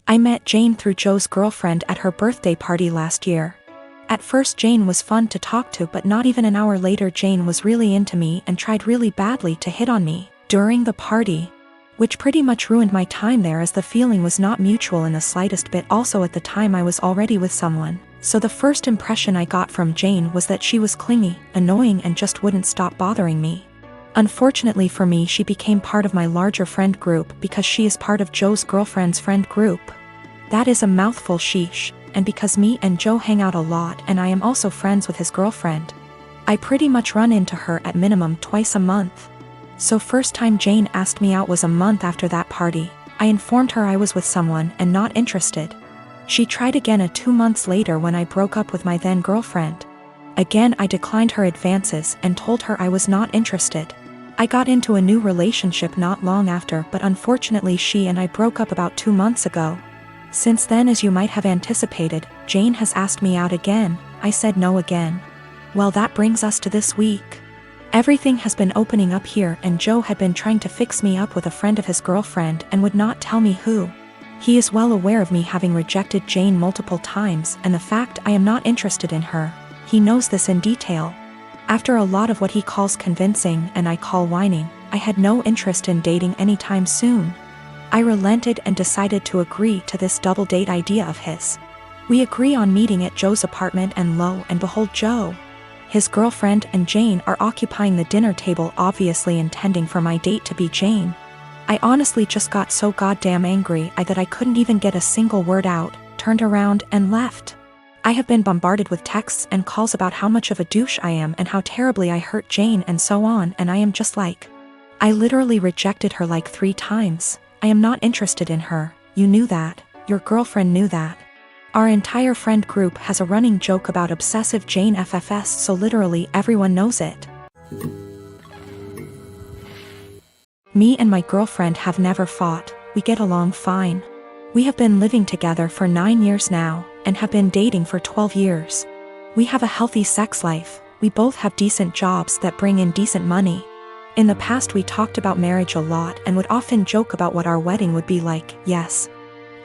I met Jane through Joe's girlfriend at her birthday party last year. At first Jane was fun to talk to, but not even an hour later Jane was really into me and tried really badly to hit on me during the party, which pretty much ruined my time there as the feeling was not mutual in the slightest bit. Also at the time I was already with someone, so the first impression I got from Jane was that she was clingy, annoying, and just wouldn't stop bothering me. Unfortunately for me, she became part of my larger friend group because she is part of Joe's girlfriend's friend group. That is a mouthful, sheesh. And because me and Joe hang out a lot and I am also friends with his girlfriend, I pretty much run into her at minimum twice a month. So first time Jane asked me out was a month after that party. I informed her I was with someone and not interested. She tried again 2 months later when I broke up with my then girlfriend. Again I declined her advances and told her I was not interested. I got into a new relationship not long after, but unfortunately she and I broke up about 2 months ago. Since then, as you might have anticipated, Jane has asked me out again. I said no again. Well, that brings us to this week. Everything has been opening up here and Joe had been trying to fix me up with a friend of his girlfriend and would not tell me who. He is well aware of me having rejected Jane multiple times and the fact I am not interested in her. He knows this in detail. After a lot of what he calls convincing and I call whining, I had no interest in dating anytime soon. I relented and decided to agree to this double date idea of his. We agree on meeting at Joe's apartment and lo and behold, Joe, his girlfriend, and Jane are occupying the dinner table, obviously intending for my date to be Jane. I honestly just got so goddamn angry that I couldn't even get a single word out, turned around and left. I have been bombarded with texts and calls about how much of a douche I am and how terribly I hurt Jane and so on, and I am just like, I literally rejected her like 3 times. I am not interested in her. You knew that. Your girlfriend knew that. Our entire friend group has a running joke about obsessive Jane FFS, so literally everyone knows it. Me and my girlfriend have never fought. We get along fine. We have been living together for 9 years now, and have been dating for 12 years. We have a healthy sex life. We both have decent jobs that bring in decent money. In the past we talked about marriage a lot and would often joke about what our wedding would be like. Yes,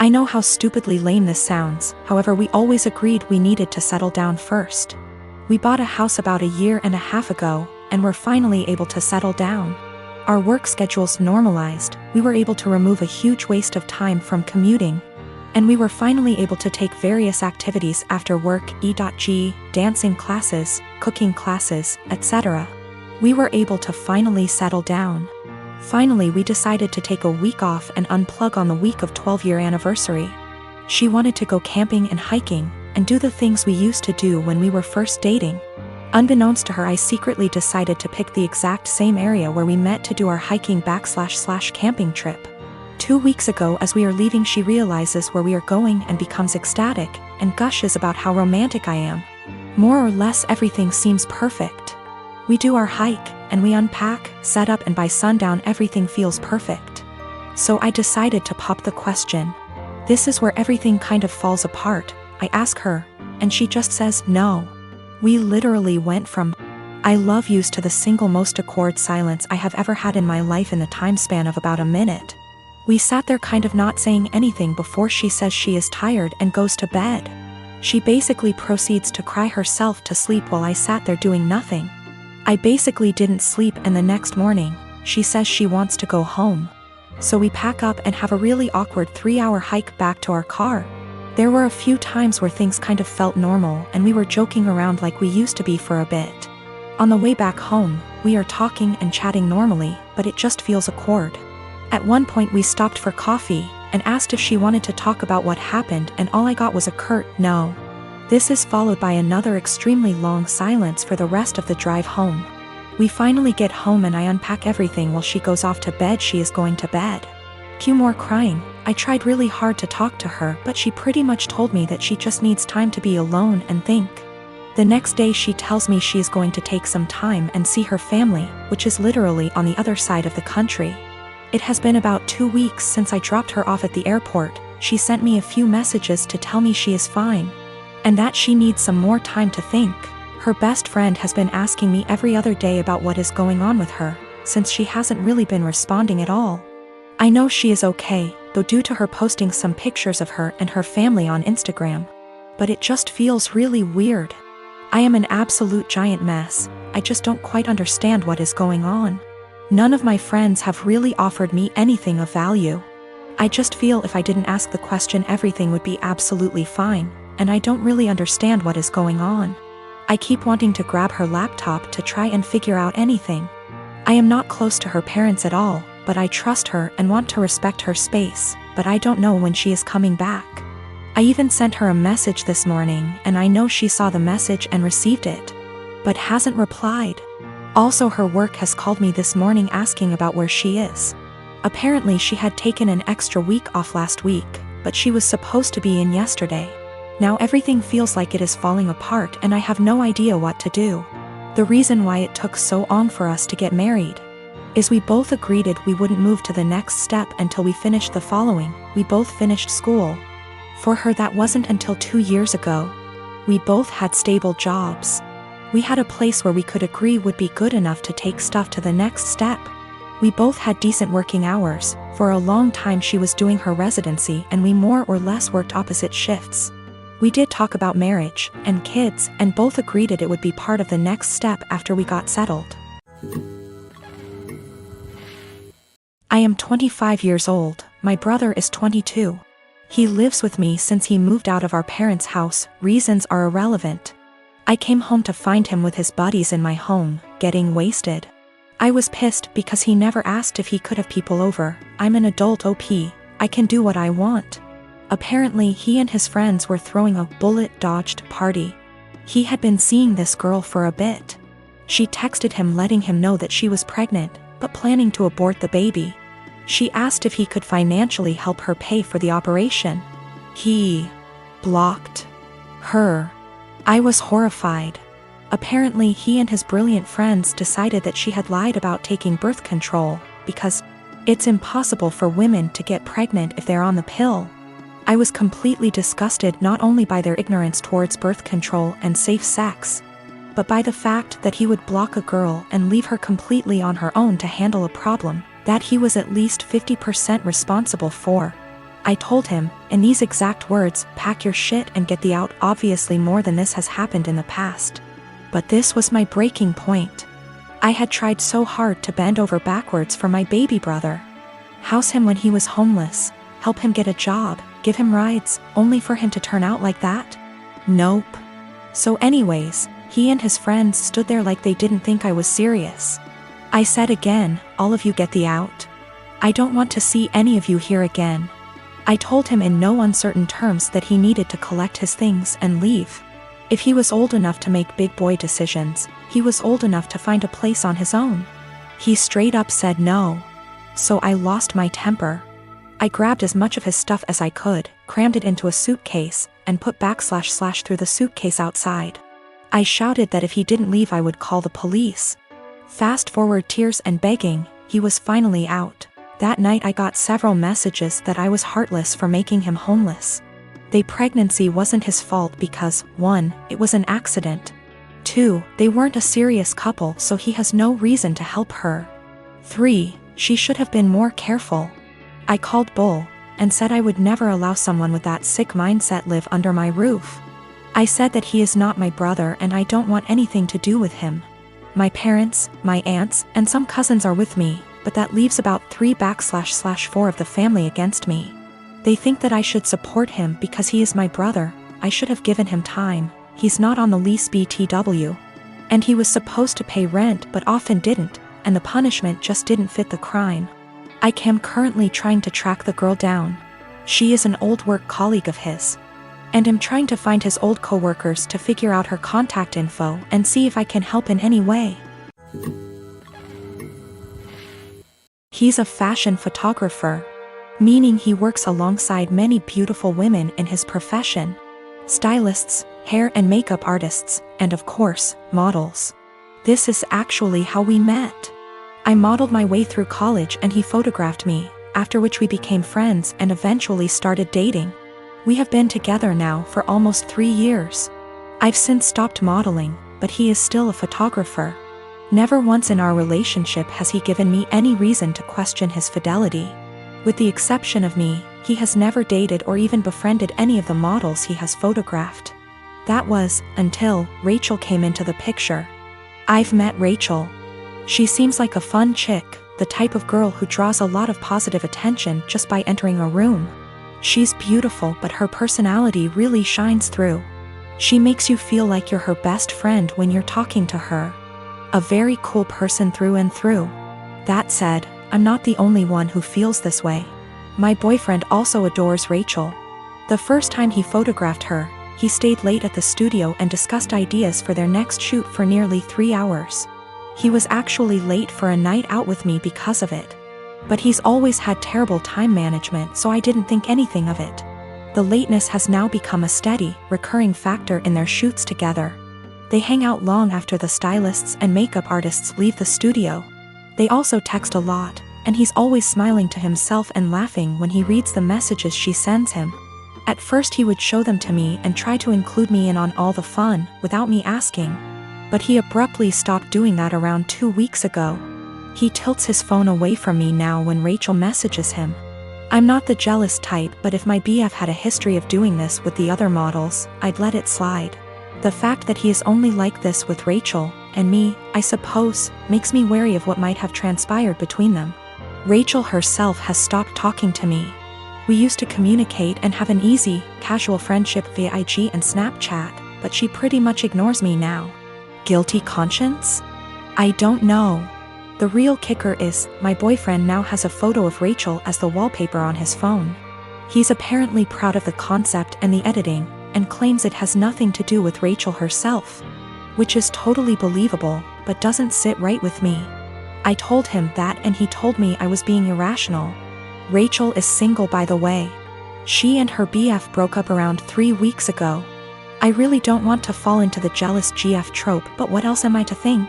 I know how stupidly lame this sounds, however we always agreed we needed to settle down first. We bought a house about 1.5 years ago, and were finally able to settle down. Our work schedules normalized, we were able to remove a huge waste of time from commuting, and we were finally able to take various activities after work, e.g., dancing classes, cooking classes, etc. We were able to finally settle down. Finally, we decided to take a week off and unplug on the week of 12-year anniversary. She wanted to go camping and hiking, and do the things we used to do when we were first dating. Unbeknownst to her, I secretly decided to pick the exact same area where we met to do our hiking / camping trip. 2 weeks ago, as we are leaving, she realizes where we are going and becomes ecstatic, and gushes about how romantic I am. More or less everything seems perfect. We do our hike, and we unpack, set up, and by sundown everything feels perfect. So I decided to pop the question. This is where everything kind of falls apart. I ask her, and she just says no. We literally went from I love yous to the single most awkward silence I have ever had in my life in the time span of about a minute. We sat there kind of not saying anything before she says she is tired and goes to bed. She basically proceeds to cry herself to sleep while I sat there doing nothing. I basically didn't sleep, and the next morning, she says she wants to go home. So we pack up and have a really awkward 3-hour hike back to our car. There were a few times where things kind of felt normal and we were joking around like we used to be for a bit. On the way back home, we are talking and chatting normally, but it just feels awkward. At one point we stopped for coffee, and asked if she wanted to talk about what happened, and all I got was a curt no. This is followed by another extremely long silence for the rest of the drive home. We finally get home and I unpack everything while she goes off to bed. She is going to bed. Cue more crying. I tried really hard to talk to her, but she pretty much told me that she just needs time to be alone and think. The next day she tells me she is going to take some time and see her family, which is literally on the other side of the country. It has been about 2 weeks since I dropped her off at the airport. She sent me a few messages to tell me she is fine, and that she needs some more time to think. Her best friend has been asking me every other day about what is going on with her, since she hasn't really been responding at all. I know she is okay, though due to her posting some pictures of her and her family on Instagram. But it just feels really weird. I am an absolute giant mess. I just don't quite understand what is going on. None of my friends have really offered me anything of value. I just feel if I didn't ask the question everything would be absolutely fine, and I don't really understand what is going on. I keep wanting to grab her laptop to try and figure out anything. I am not close to her parents at all, but I trust her and want to respect her space, but I don't know when she is coming back. I even sent her a message this morning and I know she saw the message and received it, but hasn't replied. Also, her work has called me this morning asking about where she is. Apparently she had taken an extra week off last week, but she was supposed to be in yesterday. Now everything feels like it is falling apart and I have no idea what to do. The reason why it took so long for us to get married is we both agreed we wouldn't move to the next step until we finished the following. We both finished school. For her that wasn't until 2 years ago. We both had stable jobs. We had a place where we could agree would be good enough to take stuff to the next step. We both had decent working hours. For a long time she was doing her residency and we more or less worked opposite shifts. We did talk about marriage and kids and both agreed it would be part of the next step after we got settled. I am 25 years old, my brother is 22. He lives with me since he moved out of our parents' house. Reasons are irrelevant. I came home to find him with his buddies in my home, getting wasted. I was pissed because he never asked if he could have people over. I'm an adult OP, I can do what I want. Apparently he and his friends were throwing a bullet-dodged party. He had been seeing this girl for a bit. She texted him letting him know that she was pregnant, but planning to abort the baby. She asked if he could financially help her pay for the operation. He blocked her. I was horrified. Apparently he and his brilliant friends decided that she had lied about taking birth control, because it's impossible for women to get pregnant if they're on the pill. I was completely disgusted not only by their ignorance towards birth control and safe sex, but by the fact that he would block a girl and leave her completely on her own to handle a problem that he was at least 50% responsible for. I told him, in these exact words, pack your shit and get the out. Obviously more than this has happened in the past. But this was my breaking point. I had tried so hard to bend over backwards for my baby brother. House him when he was homeless, help him get a job, give him rides, only for him to turn out like that? Nope. So anyways, he and his friends stood there like they didn't think I was serious. I said again, all of you get the out. I don't want to see any of you here again. I told him in no uncertain terms that he needed to collect his things and leave. If he was old enough to make big boy decisions, he was old enough to find a place on his own. He straight up said no. So I lost my temper. I grabbed as much of his stuff as I could, crammed it into a suitcase, and put / through the suitcase outside. I shouted that if he didn't leave I would call the police. Fast forward tears and begging, he was finally out. That night I got several messages that I was heartless for making him homeless. The pregnancy wasn't his fault because, 1, it was an accident. 2, they weren't a serious couple so he has no reason to help her. 3, she should have been more careful. I called bull, and said I would never allow someone with that sick mindset live under my roof. I said that he is not my brother and I don't want anything to do with him. My parents, my aunts, and some cousins are with me, but that leaves about 3 / 4 of the family against me. They think that I should support him because he is my brother. I should have given him time. He's not on the lease BTW. And he was supposed to pay rent but often didn't, and the punishment just didn't fit the crime. I am currently trying to track the girl down. She is an old work colleague of his. And am trying to find his old coworkers to figure out her contact info and see if I can help in any way. He's a fashion photographer, meaning he works alongside many beautiful women in his profession. Stylists, hair and makeup artists, and of course, models. This is actually how we met. I modeled my way through college and he photographed me, after which we became friends and eventually started dating. We have been together now for almost 3 years. I've since stopped modeling, but he is still a photographer. Never once in our relationship has he given me any reason to question his fidelity. With the exception of me, he has never dated or even befriended any of the models he has photographed. That was, until Rachel came into the picture. I've met Rachel. She seems like a fun chick, the type of girl who draws a lot of positive attention just by entering a room. She's beautiful, but her personality really shines through. She makes you feel like you're her best friend when you're talking to her. A very cool person through and through. That said, I'm not the only one who feels this way. My boyfriend also adores Rachel. The first time he photographed her, he stayed late at the studio and discussed ideas for their next shoot for nearly 3 hours. He was actually late for a night out with me because of it. But he's always had terrible time management, so I didn't think anything of it. The lateness has now become a steady, recurring factor in their shoots together. They hang out long after the stylists and makeup artists leave the studio. They also text a lot, and he's always smiling to himself and laughing when he reads the messages she sends him. At first he would show them to me and try to include me in on all the fun, without me asking. But he abruptly stopped doing that around 2 weeks ago. He tilts his phone away from me now when Rachel messages him. I'm not the jealous type, but if my BF had a history of doing this with the other models, I'd let it slide. The fact that he is only like this with Rachel, and me, I suppose, makes me wary of what might have transpired between them. Rachel herself has stopped talking to me. We used to communicate and have an easy, casual friendship via IG and Snapchat, but she pretty much ignores me now. Guilty conscience? I don't know. The real kicker is, my boyfriend now has a photo of Rachel as the wallpaper on his phone. He's apparently proud of the concept and the editing, and claims it has nothing to do with Rachel herself. Which is totally believable, but doesn't sit right with me. I told him that and he told me I was being irrational. Rachel is single, by the way. She and her BF broke up around 3 weeks ago. I really don't want to fall into the jealous GF trope, but what else am I to think?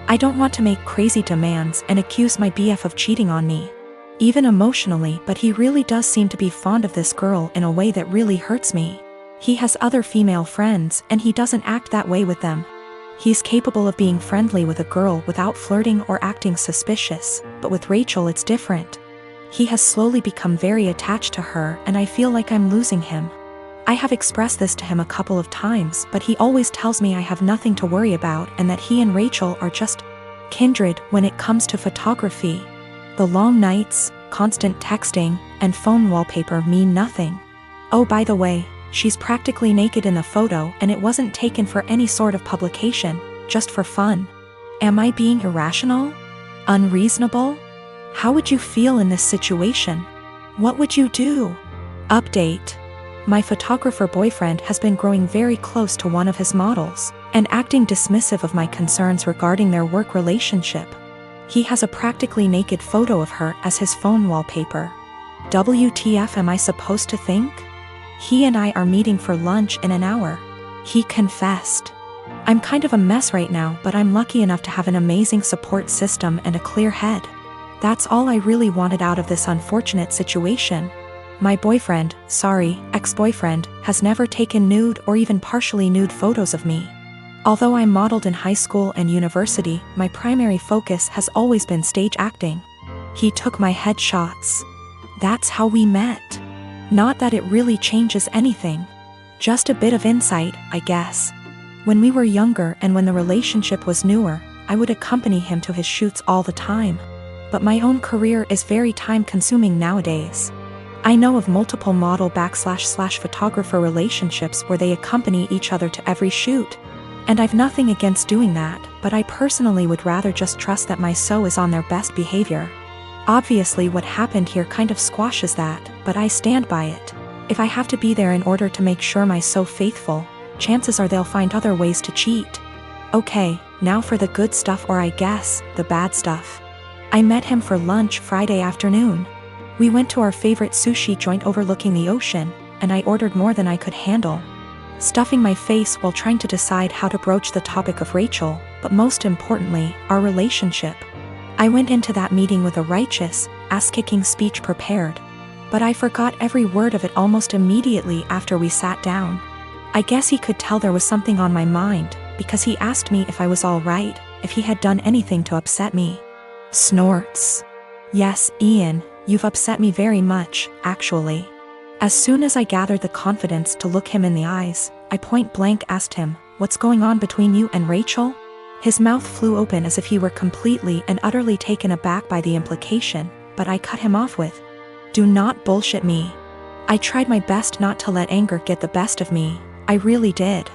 I don't want to make crazy demands and accuse my BF of cheating on me. Even emotionally, but he really does seem to be fond of this girl in a way that really hurts me. He has other female friends and he doesn't act that way with them. He's capable of being friendly with a girl without flirting or acting suspicious, but with Rachel it's different. He has slowly become very attached to her and I feel like I'm losing him. I have expressed this to him a couple of times, but he always tells me I have nothing to worry about and that he and Rachel are just kindred when it comes to photography. The long nights, constant texting, and phone wallpaper mean nothing. Oh, by the way, she's practically naked in the photo and it wasn't taken for any sort of publication, just for fun. Am I being irrational? Unreasonable? How would you feel in this situation? What would you do? Update. My photographer boyfriend has been growing very close to one of his models, and acting dismissive of my concerns regarding their work relationship. He has a practically naked photo of her as his phone wallpaper. WTF am I supposed to think? He and I are meeting for lunch in an hour. He confessed. I'm kind of a mess right now, but I'm lucky enough to have an amazing support system and a clear head. That's all I really wanted out of this unfortunate situation. My boyfriend, sorry, ex-boyfriend, has never taken nude or even partially nude photos of me. Although I modeled in high school and university, my primary focus has always been stage acting. He took my headshots. That's how we met. Not that it really changes anything. Just a bit of insight, I guess. When we were younger and when the relationship was newer, I would accompany him to his shoots all the time. But my own career is very time-consuming nowadays. I know of multiple model/photographer relationships where they accompany each other to every shoot. And I've nothing against doing that, but I personally would rather just trust that my SO is on their best behavior. Obviously what happened here kind of squashes that, but I stand by it. If I have to be there in order to make sure my SO faithful, chances are they'll find other ways to cheat. Okay, now for the good stuff, or I guess, the bad stuff. I met him for lunch Friday afternoon. We went to our favorite sushi joint overlooking the ocean, and I ordered more than I could handle. Stuffing my face while trying to decide how to broach the topic of Rachel, but most importantly, our relationship. I went into that meeting with a righteous, ass-kicking speech prepared, but I forgot every word of it almost immediately after we sat down. I guess he could tell there was something on my mind, because he asked me if I was all right, if he had done anything to upset me. Snorts. Yes, Ian, You've upset me very much, actually. As soon as I gathered the confidence to look him in the eyes, I point blank asked him, "What's going on between you and Rachel?" His mouth flew open as if he were completely and utterly taken aback by the implication, but I cut him off with, "Do not bullshit me." I tried my best not to let anger get the best of me. I really did.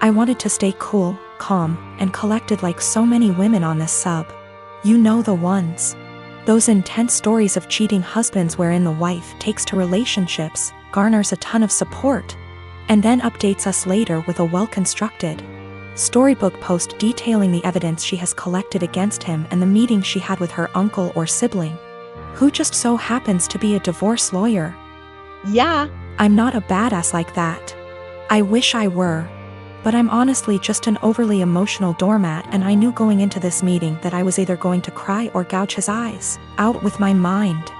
I wanted to stay cool, calm, and collected like so many women on this sub. You know the ones. Those intense stories of cheating husbands wherein the wife takes to relationships, garners a ton of support, and then updates us later with a well-constructed storybook post detailing the evidence she has collected against him and the meeting she had with her uncle or sibling, who just so happens to be a divorce lawyer. Yeah. I'm not a badass like that. I wish I were. But I'm honestly just an overly emotional doormat, and I knew going into this meeting that I was either going to cry or gouge his eyes out with my mind.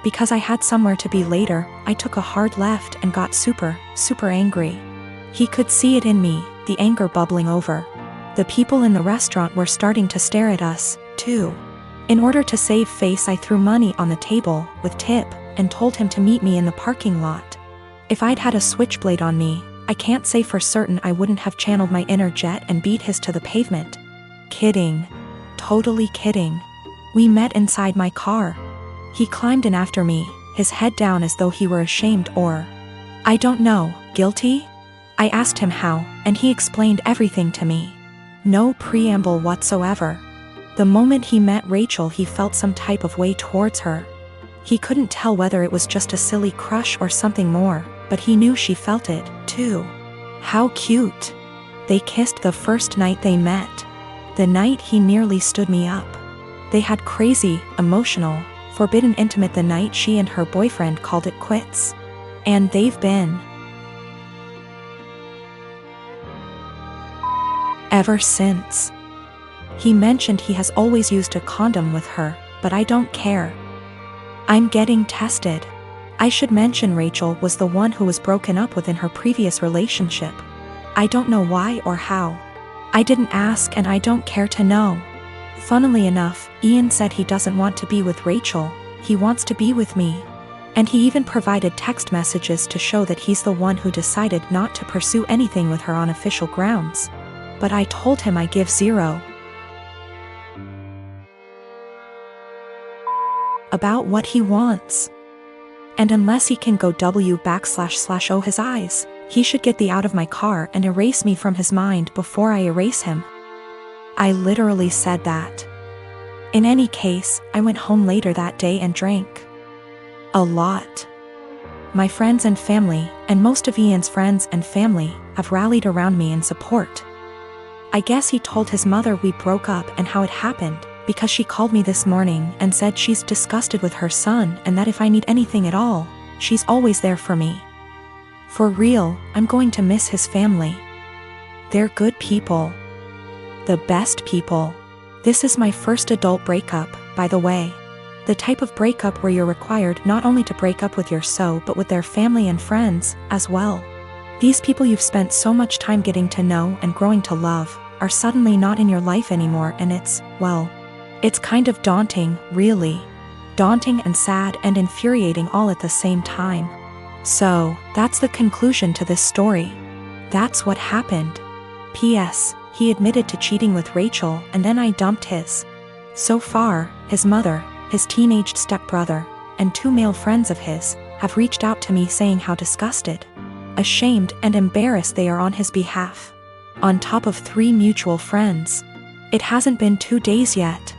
Because I had somewhere to be later, I took a hard left and got super angry. He could see it in me, the anger bubbling over. The people in the restaurant were starting to stare at us, too. In order to save face, I threw money on the table, with tip, and told him to meet me in the parking lot. If I'd had a switchblade on me, I can't say for certain I wouldn't have channeled my inner jet and beat his to the pavement. Kidding. Totally kidding. We met inside my car. He climbed in after me, his head down as though he were ashamed or, I don't know, guilty? I asked him how, and he explained everything to me. No preamble whatsoever. The moment he met Rachel, he felt some type of way towards her. He couldn't tell whether it was just a silly crush or something more, but he knew she felt it, too. How cute. They kissed the first night they met. The night he nearly stood me up. They had crazy, emotional, forbidden intimate the night she and her boyfriend called it quits. And they've been ever since. He mentioned he has always used a condom with her, but I don't care. I'm getting tested. I should mention Rachel was the one who was broken up with in her previous relationship. I don't know why or how. I didn't ask and I don't care to know. Funnily enough, Ian said he doesn't want to be with Rachel, he wants to be with me. And he even provided text messages to show that he's the one who decided not to pursue anything with her on official grounds. But I told him I give zero about what he wants. And unless he can go // his eyes, he should get the out of my car and erase me from his mind before I erase him. I literally said that. In any case, I went home later that day and drank a lot. My friends and family, and most of Ian's friends and family, have rallied around me in support. I guess he told his mother we broke up and how it happened, because she called me this morning and said she's disgusted with her son and that if I need anything at all, she's always there for me. For real, I'm going to miss his family. They're good people. The best people. This is my first adult breakup, by the way. The type of breakup where you're required not only to break up with your so but with their family and friends, as well. These people you've spent so much time getting to know and growing to love, are suddenly not in your life anymore, and it's, well, it's kind of daunting, really. Daunting and sad and infuriating all at the same time. So, that's the conclusion to this story. That's what happened. P.S. He admitted to cheating with Rachel and then I dumped his. So far, his mother, his teenaged stepbrother, and 2 male friends of his, have reached out to me saying how disgusted, ashamed and embarrassed they are on his behalf. On top of 3 mutual friends. It hasn't been 2 days yet.